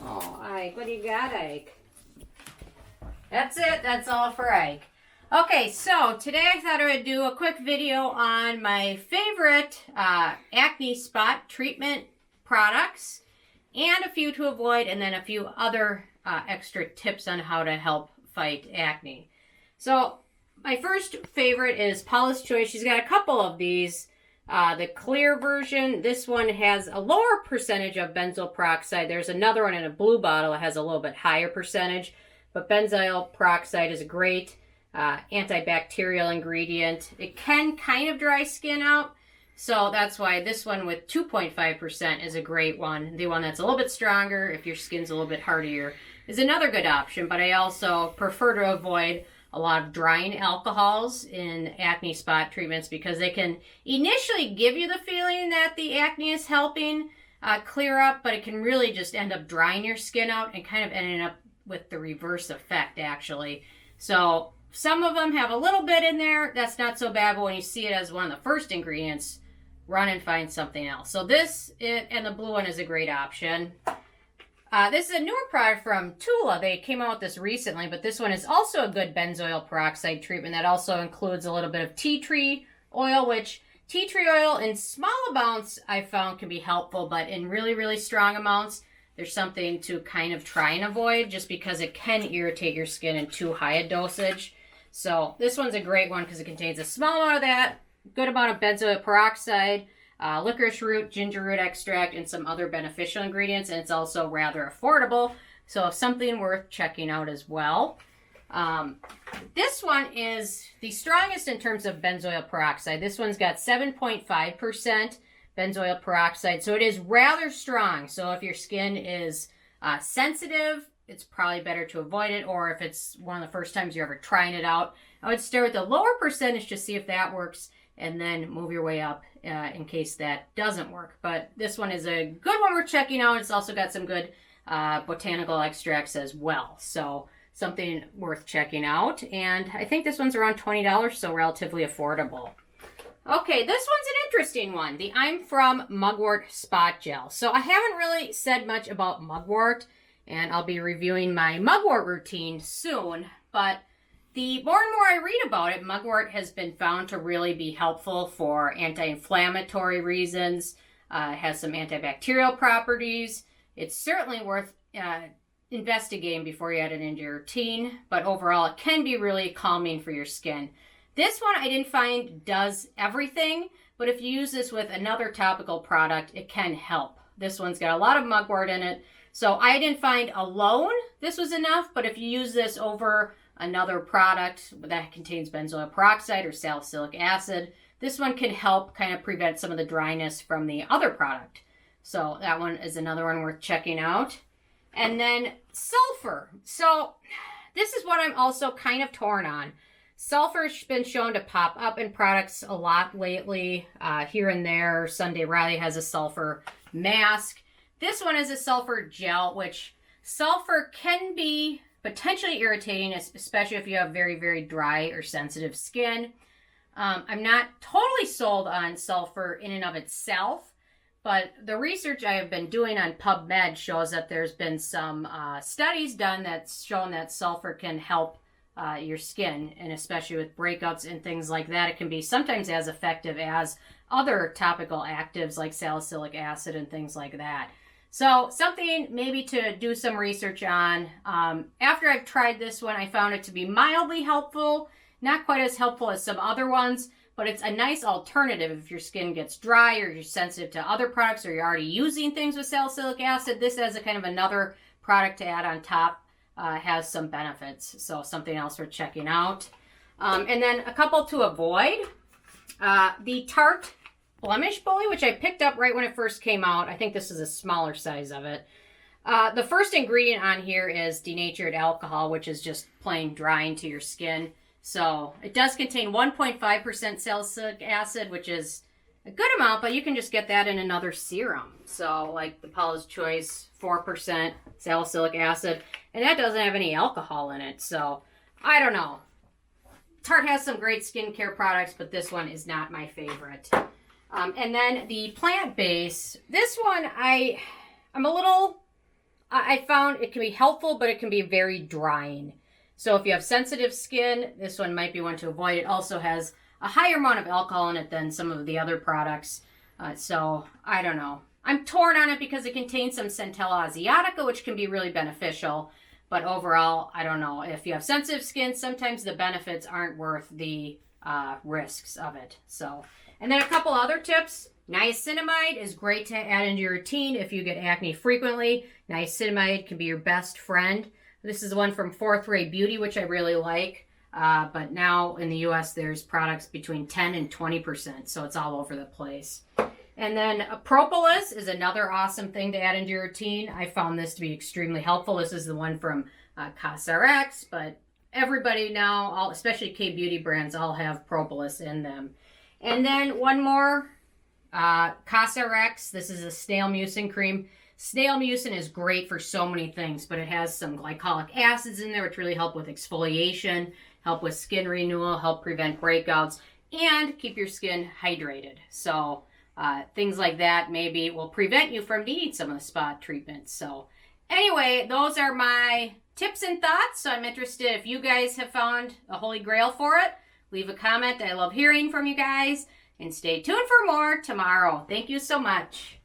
Oh, Ike, what do you got, Ike? That's it. That's all for Ike. Okay, so today I thought I would do a quick video on my favorite acne spot treatment products and a few to avoid, and then a few other extra tips on how to help fight acne. So my first favorite is Paula's Choice. She's got a couple of these. The clear version, this one has a lower percentage of benzoyl peroxide. There's another one in a blue bottle that has a little bit higher percentage, but benzoyl peroxide is a great antibacterial ingredient. It can kind of dry skin out, so that's why this one with 2.5% is a great one. The one that's a little bit stronger, if your skin's a little bit hardier, is another good option, but I also prefer to avoid a lot of drying alcohols in acne spot treatments because they can initially give you the feeling that the acne is helping clear up, but it can really just end up drying your skin out and kind of ending up with the reverse effect, actually. So some of them have a little bit in there. That's not so bad, but when you see it as one of the first ingredients, run and find something else. So this and the blue one is a great option. This is a newer product from Tula. They came out with this recently, but this one is also a good benzoyl peroxide treatment that also includes a little bit of tea tree oil, which tea tree oil in small amounts I found can be helpful, but in really, really strong amounts, there's something to kind of try and avoid just because it can irritate your skin in too high a dosage. So this one's a great one because it contains a small amount of that, good amount of benzoyl peroxide, licorice root, ginger root extract, and some other beneficial ingredients, and it's also rather affordable, so something worth checking out as well. This one is the strongest in terms of benzoyl peroxide. This one's got 7.5% benzoyl peroxide, so it is rather strong. So if your skin is sensitive, it's probably better to avoid it, or if it's one of the first times you're ever trying it out, I would start with the lower percentage to see if that works, and then move your way up in case that doesn't work. But this one is a good one we're checking out. It's also got some good botanical extracts as well, so something worth checking out. And I think this one's around $20, so relatively affordable. Okay, this one's an interesting one. I'm from Mugwort Spot Gel. So I haven't really said much about Mugwort, and I'll be reviewing my Mugwort routine soon, but the more and more I read about it, Mugwort has been found to really be helpful for anti-inflammatory reasons. It has some antibacterial properties. It's certainly worth investigating before you add it into your routine, but overall it can be really calming for your skin. This one I didn't find does everything, but if you use this with another topical product, it can help. This one's got a lot of Mugwort in it, so I didn't find alone this was enough, but if you use this over another product that contains benzoyl peroxide or salicylic acid, this one can help kind of prevent some of the dryness from the other product. So that one is another one worth checking out. And then sulfur. So this is what I'm also kind of torn on. Sulfur's been shown to pop up in products a lot lately, here and there. Sunday Riley has a sulfur mask. This one is a sulfur gel, which sulfur can be potentially irritating, especially if you have very, very dry or sensitive skin. I'm not totally sold on sulfur in and of itself, but the research I have been doing on PubMed shows that there's been some studies done that's shown that sulfur can help your skin, and especially with breakouts and things like that, it can be sometimes as effective as other topical actives like salicylic acid and things like that. So something maybe to do some research on. After I've tried this one, I found it to be mildly helpful. Not quite as helpful as some other ones, but it's a nice alternative if your skin gets dry or you're sensitive to other products or you're already using things with salicylic acid. This as a kind of another product to add on top has some benefits. So something else worth checking out. And then a couple to avoid. The Tarte Blemish Bully, which I picked up right when it first came out. I think this is a smaller size of it. The first ingredient on here is denatured alcohol, which is just plain drying to your skin. So it does contain 1.5% salicylic acid, which is a good amount, but you can just get that in another serum. So like the Paula's Choice, 4% salicylic acid, and that doesn't have any alcohol in it. So I don't know. Tarte has some great skincare products, but this one is not my favorite. And then the plant base, this one I I'm a little, I found it can be helpful, but it can be very drying. So if you have sensitive skin, this one might be one to avoid. It also has a higher amount of alcohol in it than some of the other products. So I don't know. I'm torn on it because it contains some Centella asiatica, which can be really beneficial. But overall, I don't know. If you have sensitive skin, sometimes the benefits aren't worth the risks of it. So, and then a couple other tips. Niacinamide is great to add into your routine if you get acne frequently. Niacinamide can be your best friend. This is one from Fourth Ray Beauty, which I really like. But now in the US, there's products between 10 and 20%, so it's all over the place. And then propolis is another awesome thing to add into your routine. I found this to be extremely helpful. This is the one from CosRx, but everybody now, especially K-beauty brands, all have propolis in them. And then one more, CosRx. This is a Snail Mucin cream. Snail Mucin is great for so many things, but it has some glycolic acids in there, which really help with exfoliation, help with skin renewal, help prevent breakouts, and keep your skin hydrated. So things like that maybe will prevent you from needing some of the spot treatments. So anyway, those are my tips and thoughts. So I'm interested if you guys have found a holy grail for it. Leave a comment. I love hearing from you guys. And stay tuned for more tomorrow. Thank you so much.